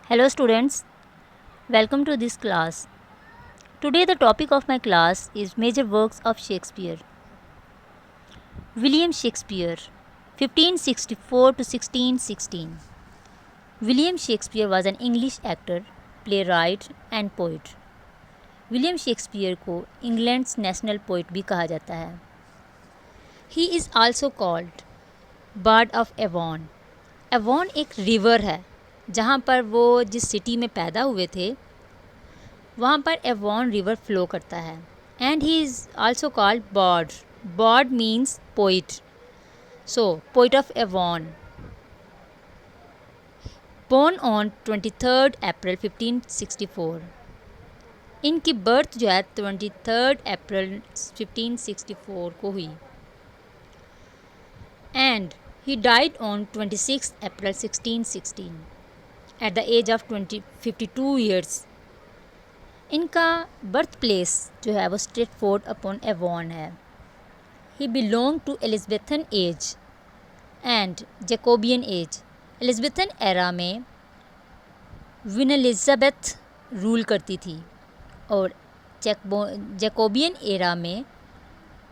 Hello students, welcome to this class. Today the topic of my class is major works of Shakespeare. William Shakespeare 1564 to 1616. William Shakespeare was an English actor, playwright and poet. William Shakespeare को England's national poet भी कहा जाता है. ही is also called bird of Avon. Avon एक river है जहाँ पर वो जिस सिटी में पैदा हुए थे वहाँ पर एवॉन रिवर फ्लो करता है. And he is also called bard. Bard means poet. So poet of Avon. Born on 23 April 1564. इनकी बर्थ जो है 23 अप्रैल 1564 को हुई. And he died on 26 April 1616 at the age of 52 years. इनका birth place जो है वो स्ट्रेटफोर्ड अपॉन एवॉन है. He belong to Elizabethan age and Jacobean age. Elizabethan era में क्वीन एलिज़ाबेथ रूल करती थी और जैकोबियन एरा में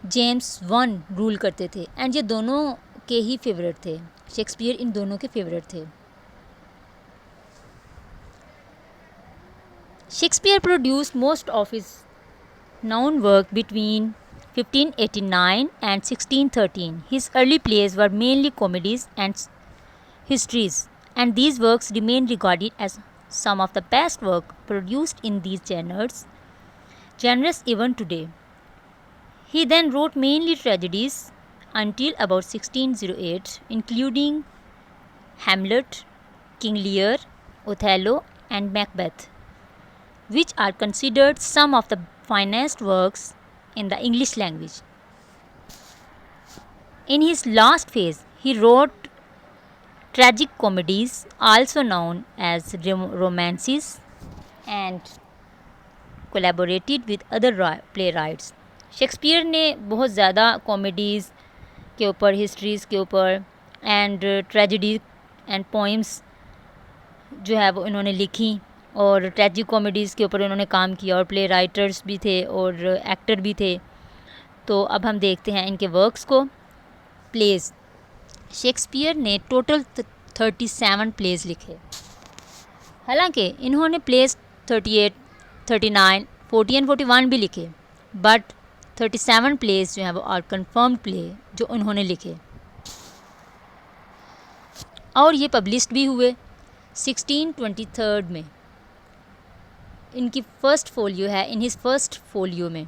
जेम्स वन रूल करते थे. एंड ये दोनों के ही फेवरेट थे. शेक्सपियर इन दोनों के फेवरेट थे. Shakespeare produced most of his known work between 1589 and 1613. His early plays were mainly comedies and histories, and these works remain regarded as some of the best work produced in these genres even today. He then wrote mainly tragedies until about 1608, including Hamlet, King Lear, Othello, and Macbeth, which are considered some of the finest works in the English language. In his last phase, he wrote tragic comedies, also known as romances, and collaborated with other playwrights. Shakespeare ने बहुत ज़्यादा comedies के ऊपर, histories के ऊपर and tragedy and poems जो है वो इन्होंने लिखी और ट्रेजिक कॉमेडीज़ के ऊपर उन्होंने काम किया और प्ले राइटर्स भी थे और एक्टर भी थे. तो अब हम देखते हैं इनके वर्क्स को. प्लेज़. शेक्सपियर ने टोटल 37 प्लेज़ लिखे. हालांकि इन्होंने प्लेज़ 38, 39, 40 एंड 41 भी लिखे, बट 37 प्लेज़ जो हैं वो आर कन्फर्म्ड प्ले जो उन्होंने लिखे और ये पब्लिश्ड भी हुए 1623 में. इनकी फ़र्स्ट फोलियो है इन हिज फर्स्ट फोलियो में.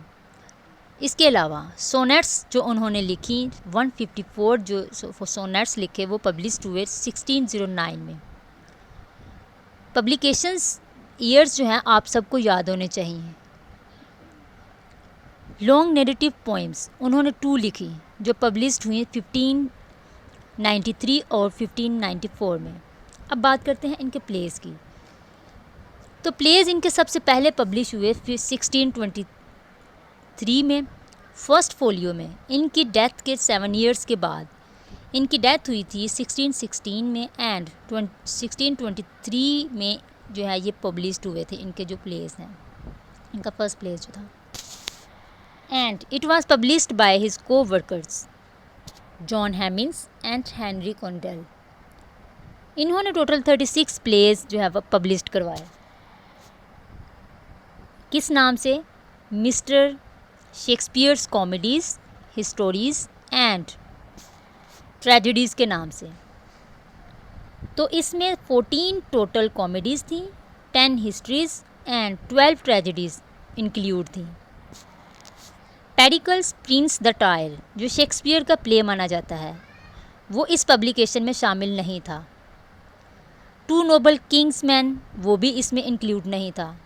इसके अलावा सोनेट्स जो उन्होंने लिखी 154 जो सोनेट्स लिखे वो पब्लिश्ड हुए 1609 में. पब्लिकेशंस ईयर्स जो हैं आप सबको याद होने चाहिए. लॉन्ग नेरेटिव पोइम्स उन्होंने 2 लिखी जो पब्लिश्ड हुई 1593 और 1594 में. अब बात करते हैं इनके प्लेज़ की. तो प्लेज़ इनके सबसे पहले पब्लिश हुए फिर 1623 में फर्स्ट फोलियो में. इनकी डेथ के 7 ईयर्स के बाद इनकी डेथ हुई थी 1616 में एंड 1623 में जो है ये पब्लिश्ड हुए थे इनके जो प्लेज़ हैं. इनका फर्स्ट प्लेज़ जो था and it was published by his coworkers John Hemmings and Henry Condell. इन्होंने टोटल 36 प्लेज़ जो है वह पब्लिश्ड करवाए. किस नाम से? Mister Shakespeare's comedies, histories and tragedies के नाम से. तो इसमें 14 टोटल कॉमेडीज़ थी, 10 हिस्ट्रीज़ एंड 12 ट्रेजेडीज़ इंक्लूड थी. पेरिकल्स प्रिंस द टायर जो शेक्सपियर का प्ले माना जाता है वो इस पब्लिकेशन में शामिल नहीं था. टू नोबल किंग्समैन वो भी इसमें इंक्लूड नहीं था.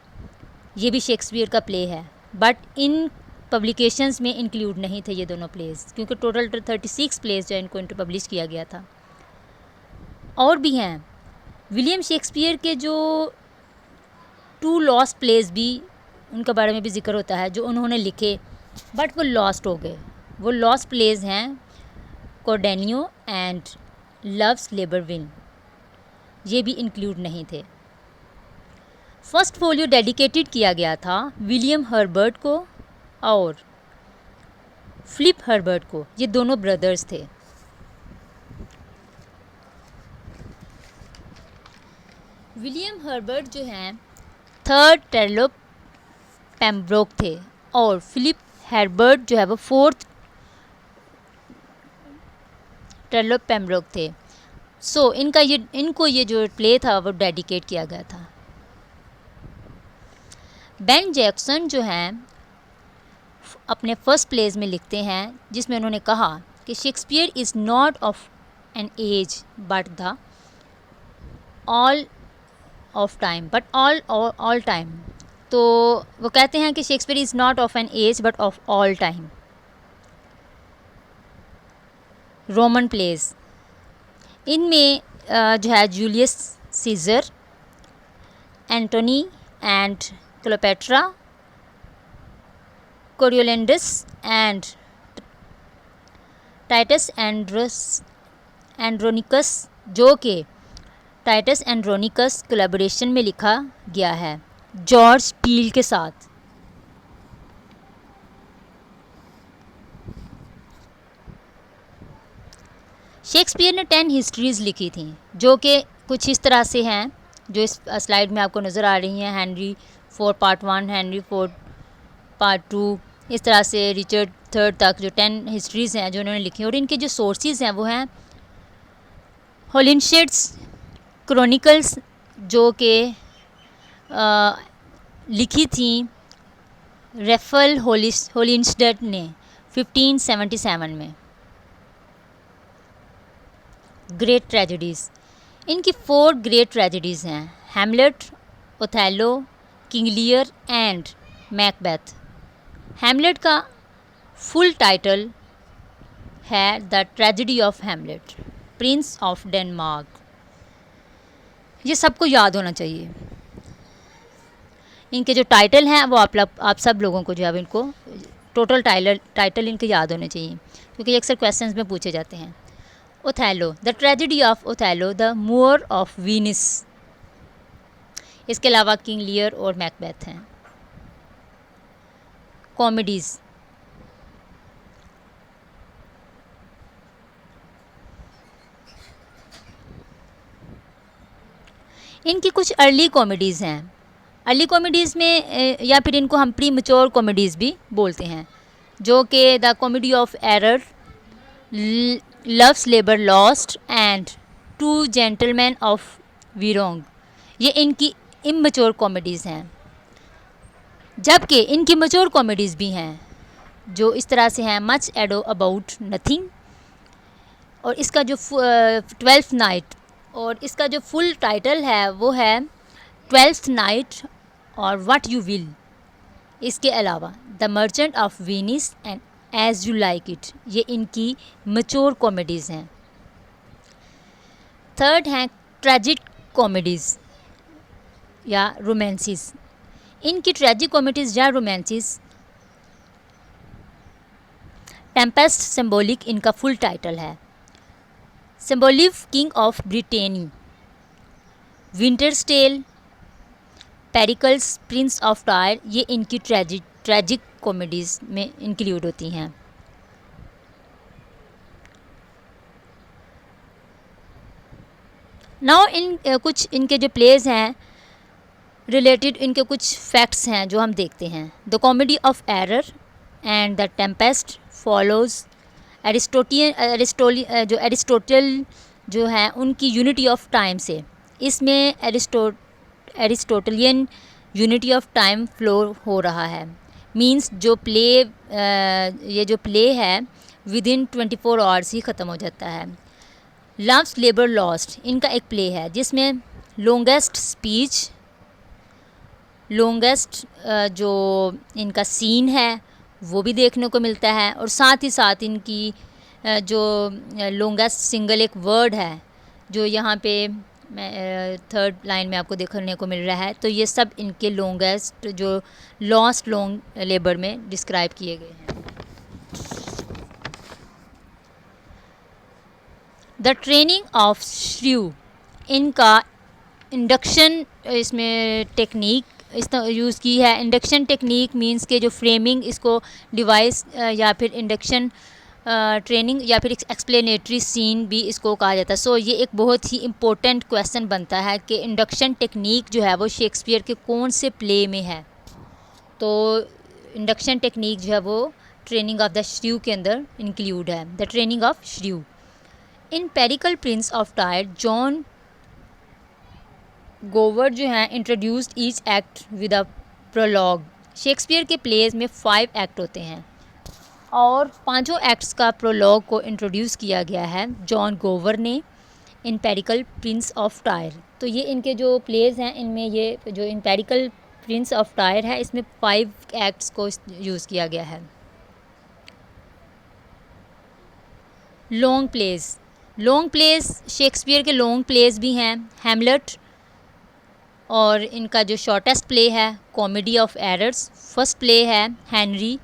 ये भी शेक्सपियर का प्ले है बट इन पब्लिकेशंस में इंक्लूड नहीं थे ये दोनों प्लेज़ क्योंकि टोटल 36 प्लेज़ जो इनको पब्लिश किया गया था. और भी हैं विलियम शेक्सपियर के जो 2 लॉस्ट प्लेज़ भी उनके बारे में भी जिक्र होता है जो उन्होंने लिखे बट वो लॉस्ट हो गए. वो लॉस्ट प्लेज़ हैं कॉर्डेलियो एंड लव्स लेबरविन. ये भी इंक्लूड नहीं थे. फर्स्ट फोलियो डेडिकेटेड किया गया था विलियम हर्बर्ट को और फिलिप हर्बर्ट को, ये दोनों ब्रदर्स थे। विलियम हर्बर्ट जो हैं थर्ड टेरलो पेम्ब्रोक थे और फिलिप हर्बर्ट जो है वो फोर्थ टेरलो पेम्ब्रोक थे। सो इनको ये जो प्ले था वो डेडिकेट किया गया था। बेन जैक्सन जो हैं अपने फर्स्ट प्लेज में लिखते हैं जिसमें उन्होंने कहा कि Shakespeare is not of an age but the all of time but all time. तो वो कहते हैं कि Shakespeare is not of an age but of all time. Roman plays, इनमें जो है Julius Caesar, Antony and Cleopatra, Coriolanus and Titus Andronicus, जो कि टाइटस एंड्रोनिकस कोलैबोरेशन में लिखा गया है जॉर्ज पील के साथ। शेक्सपियर ने 10 हिस्ट्रीज़ लिखी थी जो कि कुछ इस तरह से हैं जो इस स्लाइड में आपको नज़र आ रही हैं। हेनरी 4 पार्ट 1, हेनरी 4 पार्ट 2, इस तरह से रिचर्ड 3 तक जो 10 हिस्ट्रीज़ हैं जो उन्होंने लिखी हैं। और इनके जो सोर्सेज हैं वो हैं होलिनशेड्स क्रॉनिकल्स जो कि लिखी थी रेफल होलिनस्टेड ने 1577 में। ग्रेट ट्रेजेडीज़, इनकी 4 ग्रेट ट्रेजेडीज़ हैं Hamlet, Othello, King Lear and Macbeth. Hamlet का फुल टाइटल है the tragedy of Hamlet, Prince of Denmark. ये सबको याद होना चाहिए। इनके जो टाइटल हैं वो आप सब लोगों को जो है इनको टोटल टाइटल इनके याद होने चाहिए क्योंकि अक्सर क्वेश्चंस में पूछे जाते हैं। Othello, the tragedy of Othello, the Moor of Venice. इसके अलावा किंग लियर और मैकबेथ हैं। कॉमेडीज़, इनकी कुछ अर्ली कॉमेडीज़ हैं। अर्ली कॉमेडीज़ में या फिर इनको हम प्री मैच्योर कॉमेडीज़ भी बोलते हैं जो कि the comedy of error, loves labour lost and two gentleman of Verona, ये इनकी इमैच्योर कॉमेडीज़ हैं। जबकि इनकी मैच्योर कॉमेडीज़ भी हैं जो इस तरह से हैं मच एडो अबाउट नथिंग, और इसका जो 12th नाइट, और इसका जो फुल टाइटल है वो है 12th नाइट और व्हाट यू विल। इसके अलावा the merchant of Venice and as you like it, ये इनकी मैच्योर कॉमेडीज़ हैं। थर्ड हैं ट्रेजिक कॉमेडीज़ या रोमांसिस। इनकी ट्रेजिक कॉमेडीज़ या रोमांसिस, टेम्पेस्ट सिम्बोलिक इनका फुल टाइटल है, symbolic king of Britain, winter's tale, Pericles prince of Tyre, ये इनकी ट्रेजिक कॉमेडीज़ में इंक्लूड होती हैं। नाउ कुछ इनके जो प्लेज हैं रिलेटेड इनके कुछ फैक्ट्स हैं जो हम देखते हैं। The comedy of error and the Tempest follows Aristotle जो है उनकी यूनिटी ऑफ टाइम से। इसमें एरिस्टोटलियन यूनिटी ऑफ टाइम फ्लो हो रहा है, मींस जो प्ले ये जो प्ले है विद इन 24 आवर्स ही ख़त्म हो जाता है। लव्स लेबर लॉस्ट इनका एक प्ले है जिसमें लॉन्गेस्ट स्पीच, लॉन्गेस्ट जो इनका सीन है वो भी देखने को मिलता है, और साथ ही साथ इनकी जो लॉन्गेस्ट सिंगल एक वर्ड है जो यहाँ पे थर्ड लाइन में आपको देखने को मिल रहा है, तो ये सब इनके लॉन्गेस्ट जो लॉस्ट लॉन्ग लेबर में डिस्क्राइब किए गए हैं। द ट्रेनिंग ऑफ श्रू इनका इंडक्शन इसमें टेक्निक इस यूज़ की है। इंडक्शन टेक्निक मींस के जो फ्रेमिंग इसको डिवाइस या फिर इंडक्शन ट्रेनिंग या फिर एक्सप्लेनेटरी सीन भी इसको कहा जाता है। सो ये एक बहुत ही इम्पोर्टेंट क्वेश्चन बनता है कि इंडक्शन टेक्निक जो है वो शेक्सपियर के कौन से प्ले में है। तो इंडक्शन टेक्निक जो है वो ट्रेनिंग ऑफ द श्रीव के अंदर इंक्लूड है। The training of shrew in Pericles prince of Tyre John Gower जो है introduced each act with a prologue. Shakespeare के प्लेज में 5 एक्ट होते हैं और 5 एक्ट्स का प्रोलॉग को इंट्रोड्यूस किया गया है जॉन गोवर ने इन पेरिकल प्रिंस ऑफ टायर। तो ये इनके जो प्लेज हैं इनमें ये जो इन पेरिकल प्रिंस ऑफ टायर है इसमें 5 एक्ट्स को यूज़ किया गया है। लॉन्ग प्लेज शेक्सपियर के लॉन्ग प्लेज भी हैं हैमलेट, और इनका जो शॉर्टेस्ट प्ले है comedy of errors. First play है हेनरी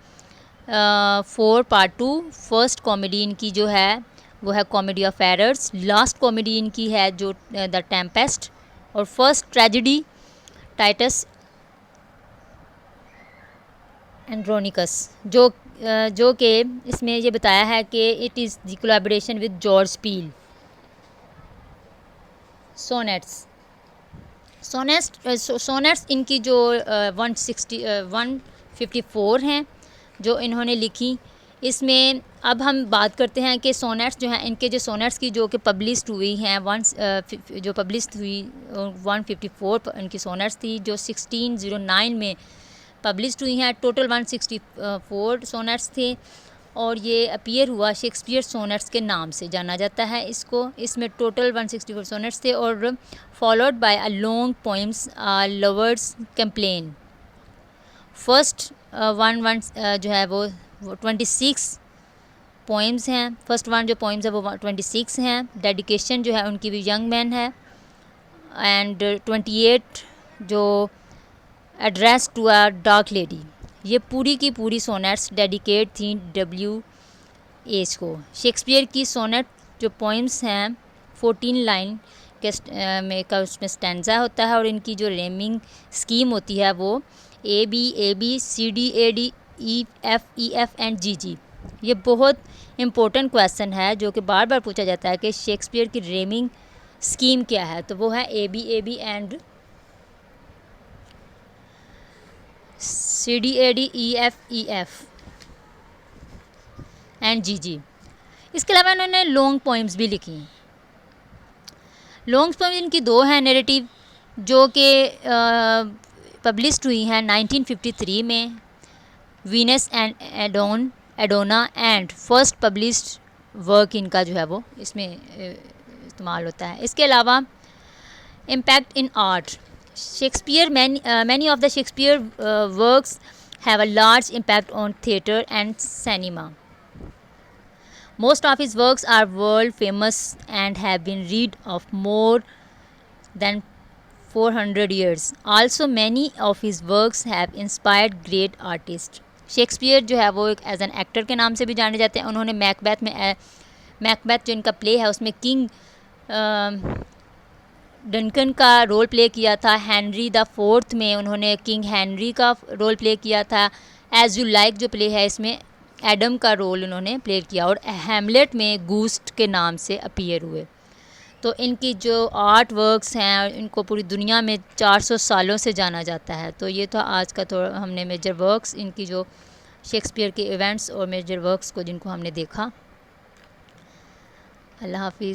4 पार्ट 2। फर्स्ट कॉमेडी इनकी जो है वो है comedy of errors. Last comedy इनकी है जो द टेम्पेस्ट, और फर्स्ट ट्रेजेडी टाइटस एंड्रोनिकस जो कि इसमें ये बताया है कि it is the collaboration with George Peele. Sonnets इनकी जो 154 हैं जो इन्होंने लिखी। इसमें अब हम बात करते हैं कि सोनेट्स जो हैं इनके जो सोनेट्स की जो कि पब्लिश्ड हुई हैं जो पब्लिश्ड हुई 154 इनकी सोनेट्स थी जो 1609 में पब्लिश्ड हुई हैं। टोटल 164 सोनेट्स थे और ये अपीयर हुआ शेक्सपियर सोनेट्स के नाम से जाना जाता है इसको। इसमें टोटल 164 सोनेट्स थे और followed by a long poems lovers complain. First जो है वो 26 पोइम्स हैं। फर्स्ट वन जो पोइम्स है वो 26 हैं। डेडिकेशन जो है उनकी भी यंग मैन है। एंड 28 जो address to a dark lady. ये पूरी की पूरी सोनेट्स डेडिकेट थी WH को। शेक्सपियर की सोनेट जो पोइम्स हैं 14 लाइन के उसमें स्टैंजा होता है और इनकी जो रेमिंग स्कीम होती है वो AB CD AD EF and GG। ये बहुत इम्पोर्टेंट क्वेश्चन है जो कि बार बार पूछा जाता है कि शेक्सपियर की रेमिंग स्कीम क्या है। तो वो है AB and CD AD EF and GG। इसके अलावा इन्होंने लॉन्ग पोइम्स भी लिखी हैं। लॉन्ग पोइम इनकी 2 हैं नैरेटिव जो कि पब्लिश्ड हुई हैं 1953 में, Venus and Adonis and first published work इनका जो है वो इसमें इस्तेमाल होता है। इसके अलावा impact in art Shakespeare many of the Shakespeare works have a large impact on theatre and cinema. Most of his works are world famous and have been read of more than 400 years. Also many of his works have inspired great artists. Shakespeare जो है वो एक as an actor के नाम से भी जाने जाते हैं। उन्होंने मैकबेथ जो इनका प्ले है उसमें किंग डंकन का रोल प्ले किया था। हेनरी द 4th में उन्होंने किंग हेनरी का रोल प्ले किया था। एज़ यू लाइक जो प्ले है इसमें एडम का रोल उन्होंने प्ले किया और हैमलेट में गूस्ट के नाम से अपीयर हुए। तो इनकी जो आर्ट वर्क्स हैं इनको पूरी दुनिया में 400 सालों से जाना जाता है। तो ये था आज का थोड़ा हमने मेजर वर्क्स इनकी जो शेक्सपियर के इवेंट्स और मेजर वर्क्स को जिनको हमने देखा। अल्लाह हाफिज़।